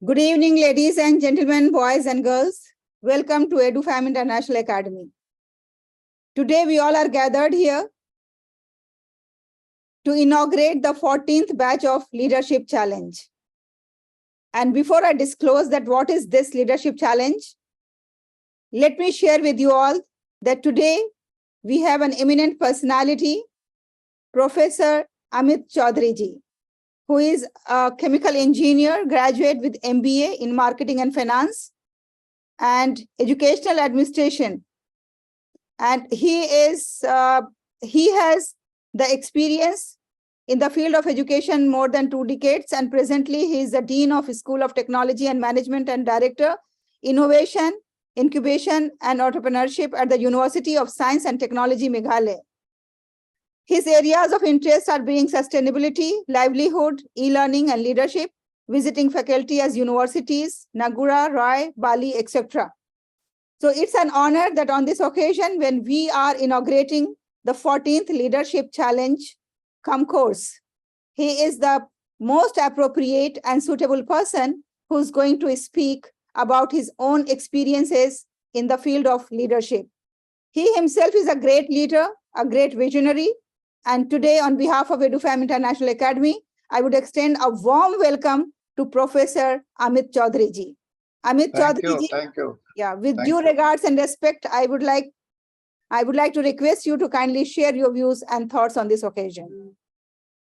Good evening, ladies and gentlemen, boys and girls. Welcome to Edufam International Academy. Today, we all are gathered here to inaugurate the 14th batch of Leadership Challenge. And before I disclose that what is this Leadership Challenge, let me share with you all that today we have an eminent personality, Professor Amit Choudhury ji, who is a chemical engineer, graduate with MBA in Marketing and Finance and Educational Administration. And he has the experience in the field of education more than 2 decades, and presently he is the Dean of School of Technology and Management and Director, Innovation, Incubation and Entrepreneurship at the University of Science and Technology, Meghalaya. His areas of interest are being sustainability, livelihood, e-learning and leadership, visiting faculty as universities, Nagura, Rai, Bali, etc. So it's an honor that on this occasion, when we are inaugurating the 14th Leadership Challenge course, he is the most appropriate and suitable person who's going to speak about his own experiences in the field of leadership. He himself is a great leader, a great visionary, and today on behalf of Edufam International Academy, I would extend a warm welcome to Professor Amit Choudhury ji. Amit Choudhury ji. Thank you. Yeah, with due regards and respect, I would like to request you to kindly share your views and thoughts on this occasion.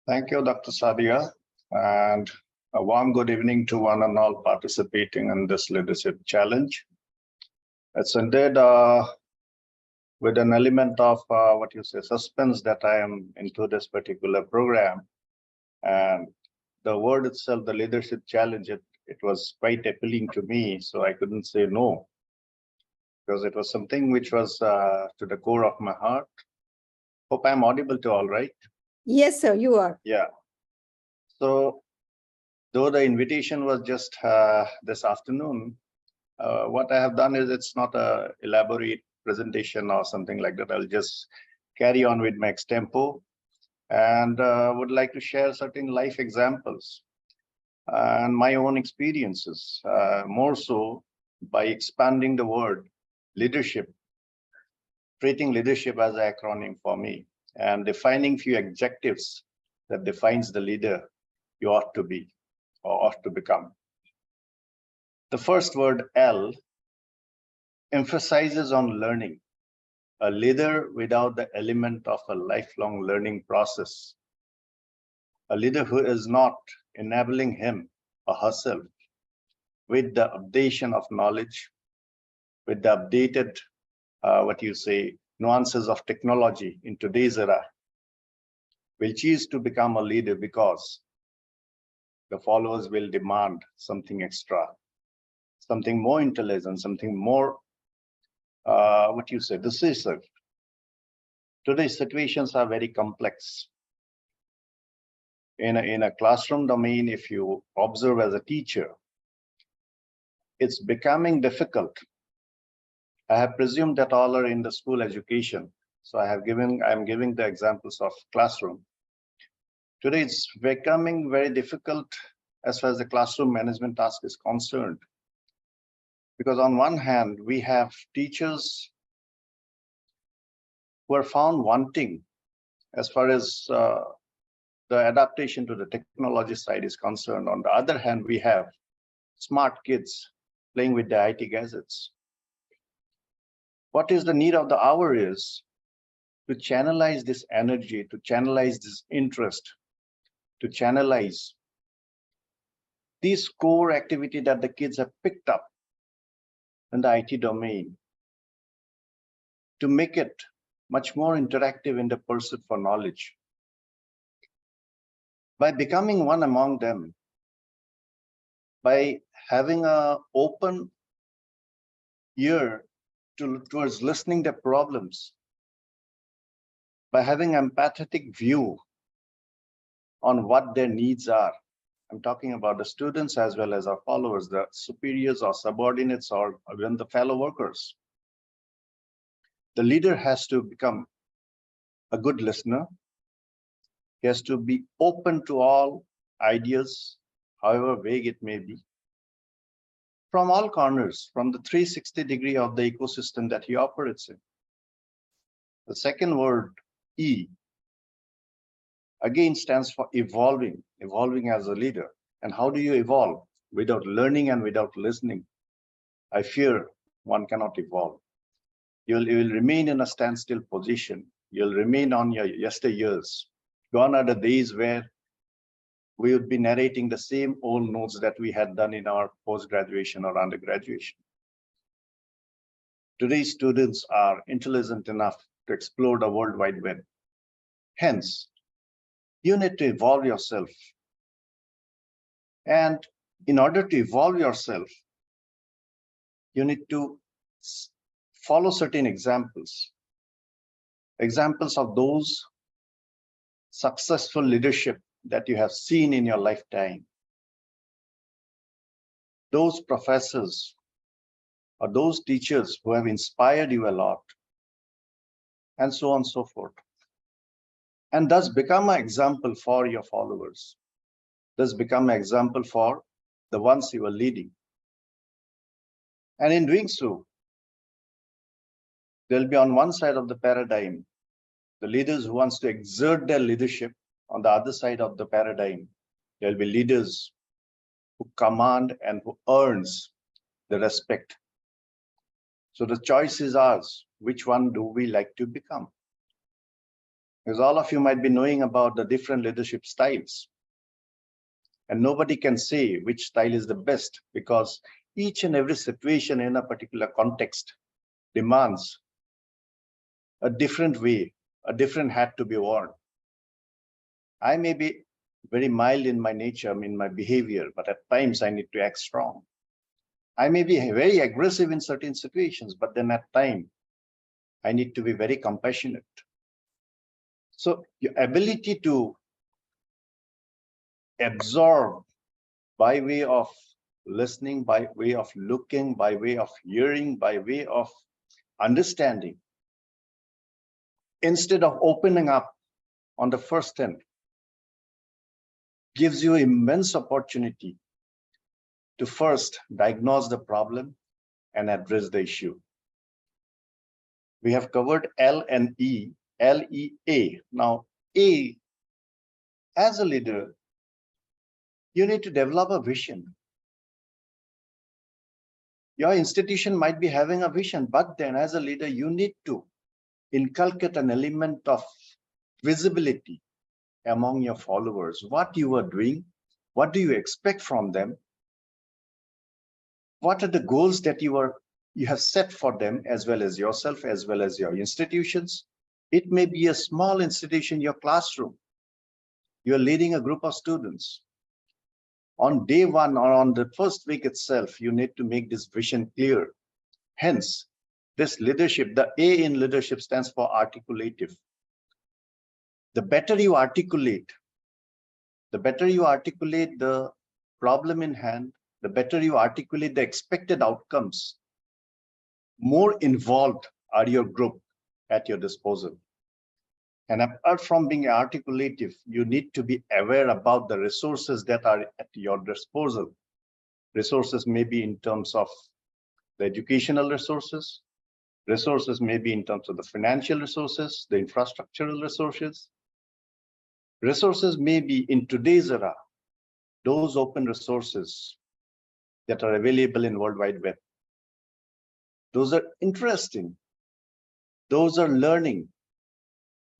Thank you, Dr. Sadia, and a warm good evening to one and all participating in this leadership challenge. It's indeed with an element of suspense that I am into this particular program, and the word itself, the leadership challenge, it was quite appealing to me, so I couldn't say no, because it was something which was to the core of my heart. Hope I'm audible to all, right? Yes, sir, you are. Yeah. So, though the invitation was just this afternoon, what I have done is it's not an elaborate presentation or something like that. I'll just carry on with my extempo and would like to share certain life examples and my own experiences, more so by expanding the word leadership, treating leadership as an acronym for me, and defining few adjectives that defines the leader you ought to be or ought to become. The first word, L, emphasizes on learning. A leader without the element of a lifelong learning process. A leader who is not enabling him or herself with the updation of knowledge, with the updated, nuances of technology in today's era, will choose to become a leader because the followers will demand something extra, something more intelligent, something more, decisive. Today's situations are very complex. In a classroom domain, if you observe as a teacher, it's becoming difficult. I have presumed that all are in the school education. So I'm giving the examples of classroom. Today, it's becoming very difficult as far as the classroom management task is concerned. Because on one hand, we have teachers who are found wanting as far as the adaptation to the technology side is concerned. On the other hand, we have smart kids playing with the IT gadgets. What is the need of the hour is to channelize this energy, to channelize this interest, to channelize these core activity that the kids have picked up in the IT domain, to make it much more interactive in the pursuit for knowledge. By becoming one among them, by having an open ear towards listening to problems, by having an empathetic view on what their needs are. I'm talking about the students as well as our followers, the superiors or subordinates or even the fellow workers. The leader has to become a good listener. He has to be open to all ideas, however vague it may be. from all corners, from the 360 degree of the ecosystem that he operates in. The second word, E, again stands for evolving, evolving as a leader. And how do you evolve? Without learning and without listening, I fear one cannot evolve. You will remain in a standstill position. You'll remain on your yesteryears. Gone are the days where we would be narrating the same old notes that we had done in our post-graduation or undergraduation. Today's students are intelligent enough to explore the World Wide Web. Hence, you need to evolve yourself. And in order to evolve yourself, you need to follow certain examples of those successful leadership that you have seen in your lifetime. Those professors or those teachers who have inspired you a lot, and so on and so forth. And thus become an example for your followers. Thus become an example for the ones you are leading. And in doing so, there'll be on one side of the paradigm, the leaders who wants to exert their leadership. On the other side of the paradigm, there'll be leaders who command and who earns the respect. So the choice is ours. Which one do we like to become? Because all of you might be knowing about the different leadership styles. And nobody can say which style is the best, because each and every situation in a particular context demands a different way, a different hat to be worn. I may be very mild in my nature, in my behavior, but at times I need to act strong. I may be very aggressive in certain situations, but then at times I need to be very compassionate. So your ability to absorb by way of listening, by way of looking, by way of hearing, by way of understanding, instead of opening up on the first end, gives you immense opportunity to first diagnose the problem and address the issue. We have covered L and E, L, E, A. Now, A, as a leader, you need to develop a vision. Your institution might be having a vision, but then as a leader, you need to inculcate an element of visibility among your followers. What you are doing, what do you expect from them? What are the goals that you have set for them, as well as yourself, as well as your institutions? It may be a small institution, your classroom. You're leading a group of students. On day one or on the first week itself, you need to make this vision clear. Hence, this leadership, the A in leadership stands for articulative. The better you articulate the problem in hand, the better you articulate the expected outcomes, more involved are your group at your disposal. And apart from being articulative, you need to be aware about the resources that are at your disposal. Resources may be in terms of the educational resources. Resources may be in terms of the financial resources, the infrastructural resources. Resources may be in today's era, those open resources that are available in World Wide Web. Those are interesting. Those are learning.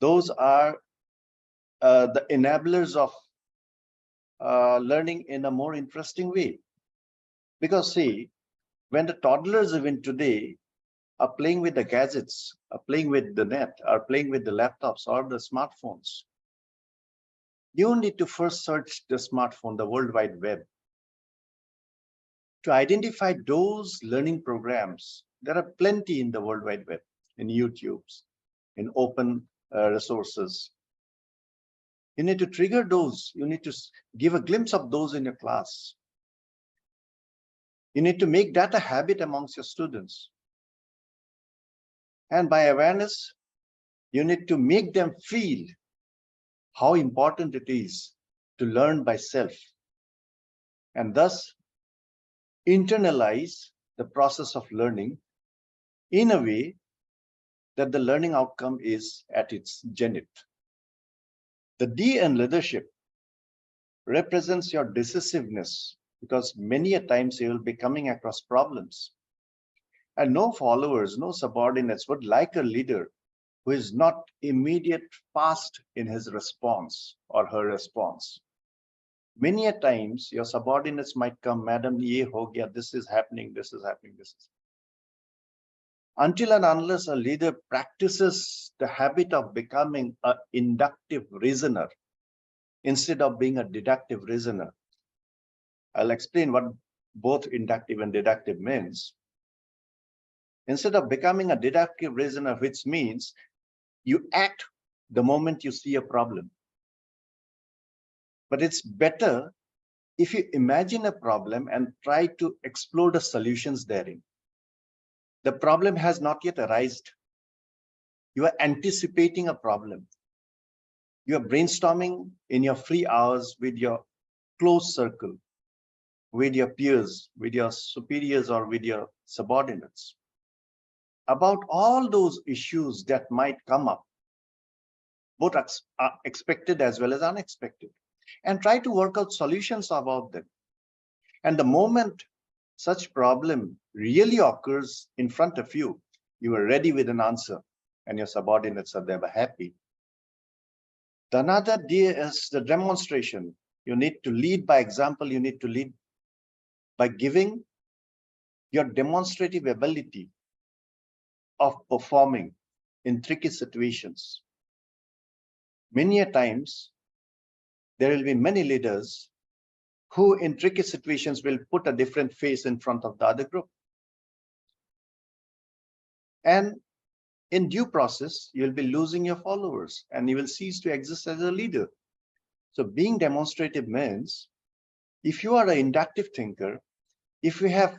Those are the enablers of learning in a more interesting way. Because see, when the toddlers even today are playing with the gadgets, are playing with the net, are playing with the laptops or the smartphones, you need to first search the smartphone, the World Wide Web, to identify those learning programs. There are plenty in the World Wide Web, in YouTube's, in open resources. You need to trigger those. You need to give a glimpse of those in your class. You need to make that a habit amongst your students. And by awareness, you need to make them feel how important it is to learn by self. And thus, internalize the process of learning in a way that the learning outcome is at its zenith. The D in leadership represents your decisiveness, because many a times you will be coming across problems. And no followers, no subordinates would like a leader who is not immediate, fast in his response or her response. Many a times your subordinates might come, Madam, ye ho gaya, this is happening, this is happening, this is. Until and unless a leader practices the habit of becoming an inductive reasoner instead of being a deductive reasoner. I'll explain what both inductive and deductive means. Instead of becoming a deductive reasoner, which means you act the moment you see a problem. But it's better if you imagine a problem and try to explore the solutions therein. The problem has not yet arisen. You are anticipating a problem. You are brainstorming in your free hours with your close circle, with your peers, with your superiors, or with your subordinates, about all those issues that might come up, both expected as well as unexpected, and try to work out solutions about them. And the moment such problem really occurs in front of you, you are ready with an answer, and your subordinates are never happy. The another D is the demonstration. You need to lead by example. You need to lead by giving your demonstrative ability of performing in tricky situations. Many a times, there will be many leaders who in tricky situations will put a different face in front of the other group. And in due process, you'll be losing your followers and you will cease to exist as a leader. So being demonstrative means, if you are an inductive thinker, if you have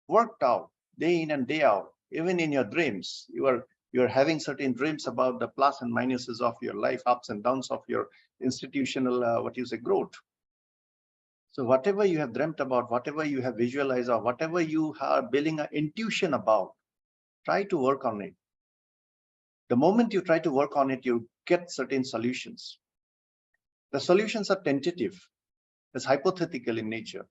worked out day in and day out, even in your dreams, you are having certain dreams about the plus and minuses of your life, ups and downs of your institutional, growth. So whatever you have dreamt about, whatever you have visualized, or whatever you are building an intuition about, try to work on it. The moment you try to work on it, you get certain solutions. The solutions are tentative, it's hypothetical in nature.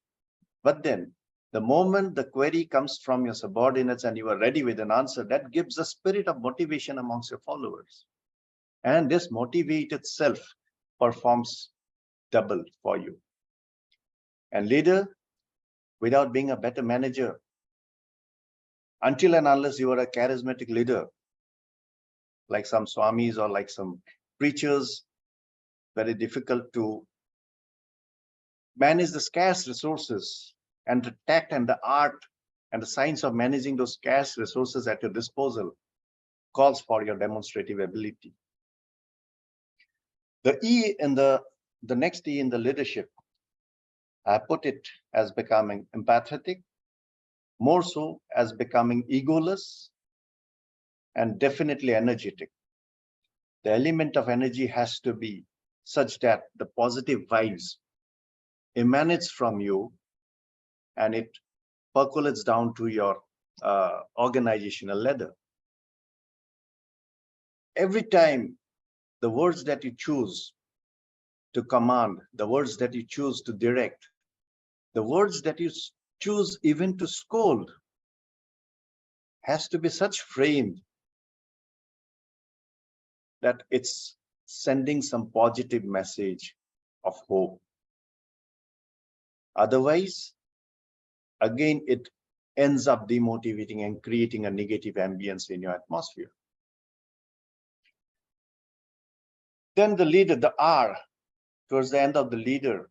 But then, the moment the query comes from your subordinates and you are ready with an answer, that gives a spirit of motivation amongst your followers. And this motivate itself performs double for you. And leader, without being a better manager, until and unless you are a charismatic leader, like some swamis or like some preachers, very difficult to manage the scarce resources, and the tact and the art and the science of managing those scarce resources at your disposal calls for your demonstrative ability. The E in the next E in the leadership, I put it as becoming empathetic, more so as becoming egoless, and definitely energetic. The element of energy has to be such that the positive vibes emanates from you and it percolates down to your organizational ladder. Every time the words that you choose to command, the words that you choose to direct, the words that you choose even to scold has to be such framed that it's sending some positive message of hope. Otherwise, again, it ends up demotivating and creating a negative ambience in your atmosphere. Then the leader, the R, towards the end of the leader,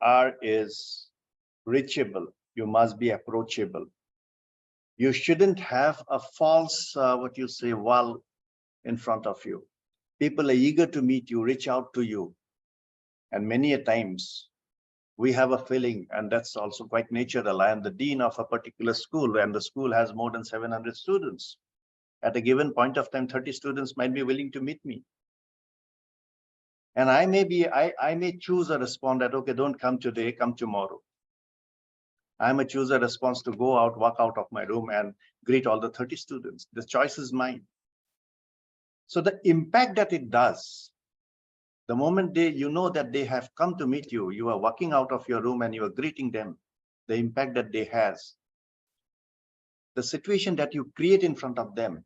R is reachable. You must be approachable. You shouldn't have a false, wall in front of you. People are eager to meet you, reach out to you. And many a times, we have a feeling, and that's also quite natural. I am the dean of a particular school, and the school has more than 700 students. At a given point of time, 30 students might be willing to meet me. And I may choose a respond that, okay, don't come today, come tomorrow. I'm a chooser response to go out, walk out of my room and greet all the 30 students. The choice is mine. So the impact that it does, the moment you know that they have come to meet you, you are walking out of your room and you are greeting them, the impact that they has, the situation that you create in front of them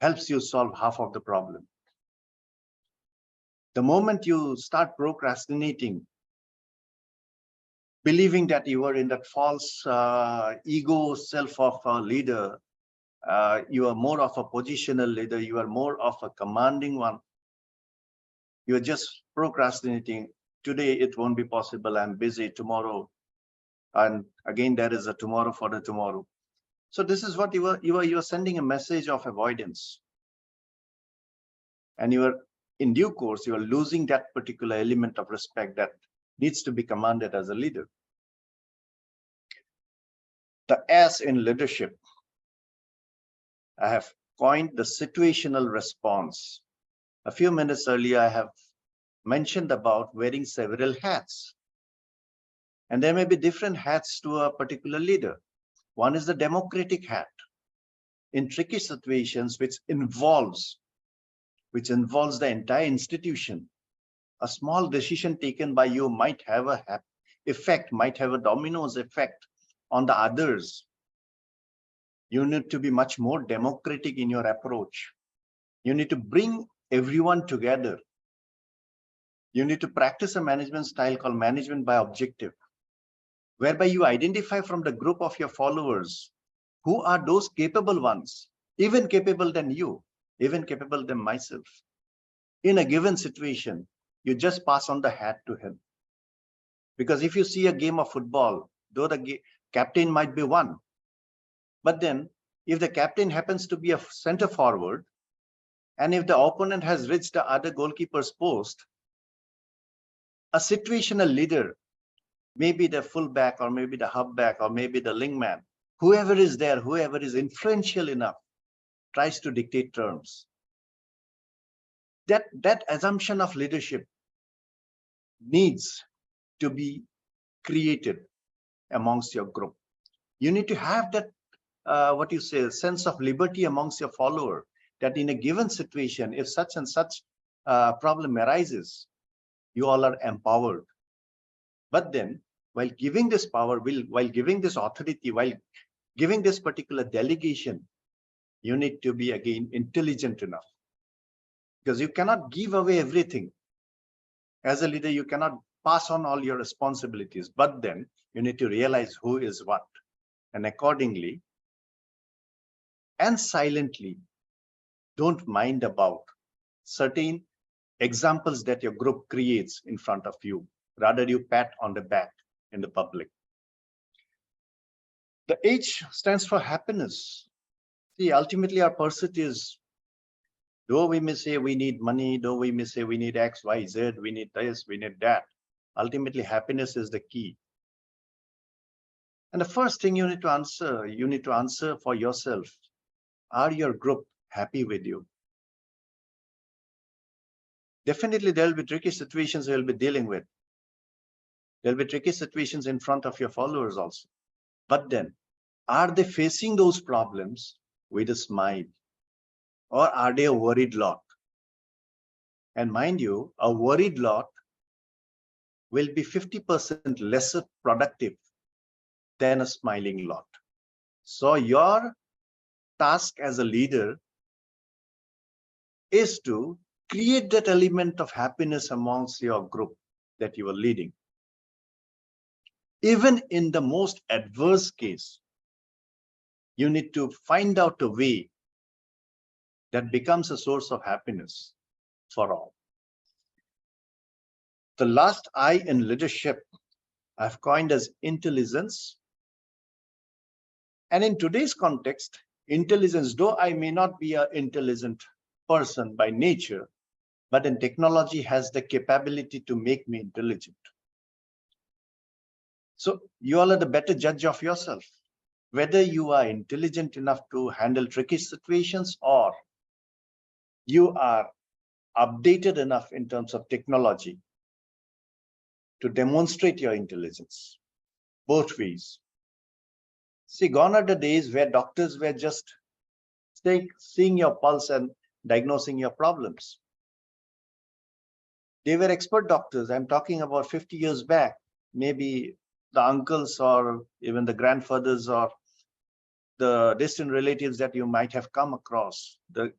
helps you solve half of the problem. The moment you start procrastinating, believing that you are in that false ego self of a leader, you are more of a positional leader, you are more of a commanding one. You are just procrastinating. Today it won't be possible. I'm busy tomorrow. And again, there is a tomorrow for the tomorrow. So this is what you are sending a message of avoidance. And in due course, you are losing that particular element of respect that needs to be commanded as a leader. The S in leadership, I have coined the situational response. A few minutes earlier, I have mentioned about wearing several hats. And there may be different hats to a particular leader. One is the democratic hat. In tricky situations, which involves the entire institution, a small decision taken by you might have might have a dominoes effect on the others. You need to be much more democratic in your approach. You need to bring everyone together. You need to practice a management style called management by objective, whereby you identify from the group of your followers who are those capable ones, even capable than you, even capable than myself. In a given situation, you just pass on the hat to him. Because if you see a game of football, though the captain might be one, but then if the captain happens to be a center forward, and if the opponent has reached the other goalkeeper's post, a situational leader, maybe the fullback or maybe the halfback or maybe the linkman, whoever is there, whoever is influential enough, tries to dictate terms. That assumption of leadership needs to be created amongst your group. You need to have that, sense of liberty amongst your follower, that in a given situation, if such and such problem arises, you all are empowered. But then, while giving this power, while giving this authority, while giving this particular delegation, you need to be, again, intelligent enough. Because you cannot give away everything. As a leader, you cannot pass on all your responsibilities, but then you need to realize who is what. And accordingly, and silently, don't mind about certain examples that your group creates in front of you. Rather, you pat on the back in the public. The H stands for happiness. See, ultimately, our pursuit is, though we may say we need money, though we may say we need X, Y, Z, we need this, we need that, ultimately, happiness is the key. And the first thing you need to answer for yourself, are your group happy with you? Definitely, there will be tricky situations you'll be dealing with. There'll be tricky situations in front of your followers also. But then, are they facing those problems with a smile? Or are they a worried lot? And mind you, a worried lot will be 50% lesser productive than a smiling lot. So your task as a leader is to create that element of happiness amongst your group that you are leading. Even in the most adverse case, you need to find out a way that becomes a source of happiness for all. The last I in leadership I've coined as intelligence. And in today's context, intelligence, though I may not be an intelligent person by nature, but then technology has the capability to make me intelligent. So you all are the better judge of yourself, whether you are intelligent enough to handle tricky situations or you are updated enough in terms of technology to demonstrate your intelligence. both ways. See, gone are the days where doctors were just seeing your pulse and diagnosing your problems. They were expert doctors. I'm talking about 50 years back. Maybe the uncles or even the grandfathers or the distant relatives that you might have come across, the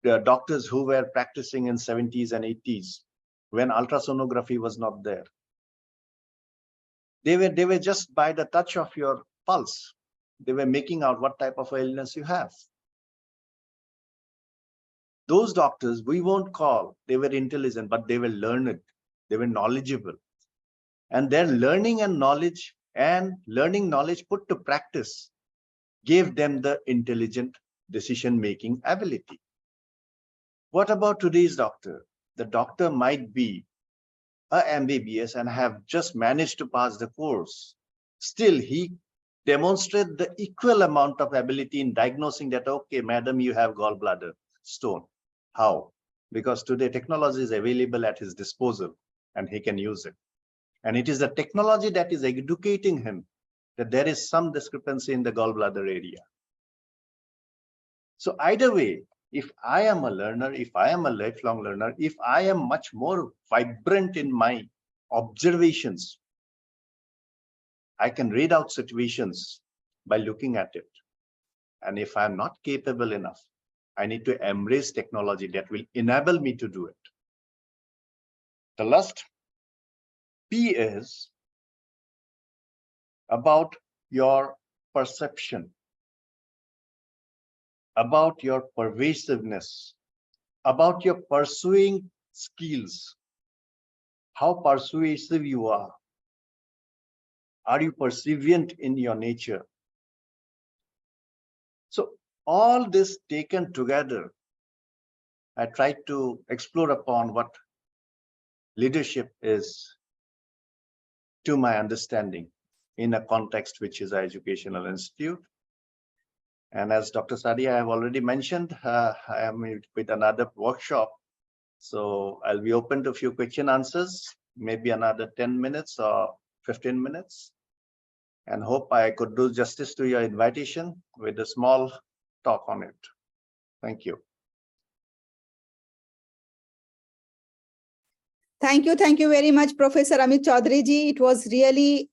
doctors who were practicing in 70s and 80s when ultrasonography was not there. They were just by the touch of your pulse. They were making out what type of illness you have. Those doctors, we won't call, they were intelligent, but they were learned, they were knowledgeable. And their learning and knowledge put to practice gave them the intelligent decision-making ability. What about today's doctor? The doctor might be a MBBS and have just managed to pass the course. Still, he demonstrates the equal amount of ability in diagnosing that, okay, madam, you have gallbladder stone. How? Because today technology is available at his disposal and he can use it. And it is the technology that is educating him that there is some discrepancy in the gallbladder area. So either way, if I am a learner, if I am a lifelong learner, if I am much more vibrant in my observations, I can read out situations by looking at it. And if I'm not capable enough, I need to embrace technology that will enable me to do it. The last P is about your perception, about your pervasiveness, about your pursuing skills, how persuasive you are. Are you perseverant in your nature? So all this taken together, I tried to explore upon what leadership is to my understanding in a context which is an educational institute. And as Dr. Sadia, I have already mentioned, I am with another workshop. So I'll be open to a few question answers, maybe another 10 minutes or 15 minutes. And hope I could do justice to your invitation with a small talk on it. Thank you. Thank you very much, Professor Amit Choudhury ji. It was really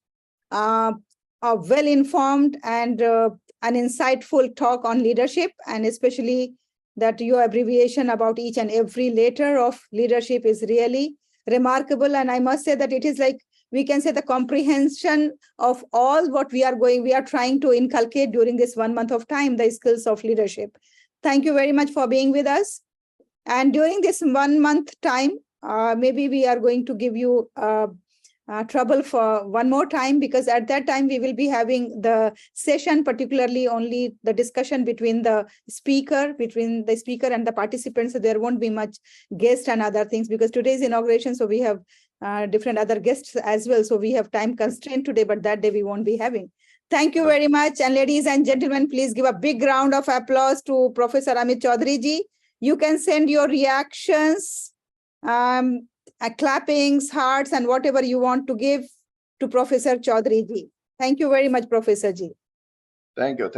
a well-informed and an insightful talk on leadership, and especially that your abbreviation about each and every letter of leadership is really remarkable. And I must say that it is like, we can say, the comprehension of all what we are trying to inculcate during this 1 month of time, the skills of leadership. Thank you very much for being with us. And during this 1 month time, maybe we are going to give you trouble for one more time, because at that time we will be having the session, particularly only the discussion between the speaker and the participants. So there won't be much guest and other things, because today's inauguration, so we have different other guests as well. So we have time constraint today, but that day we won't be having. Thank you very much. And ladies and gentlemen, please give a big round of applause to Professor Amit Choudhury ji. You can send your reactions, clappings, hearts, and whatever you want to give to Professor Choudhury ji. Thank you very much, Professor ji. Thank you.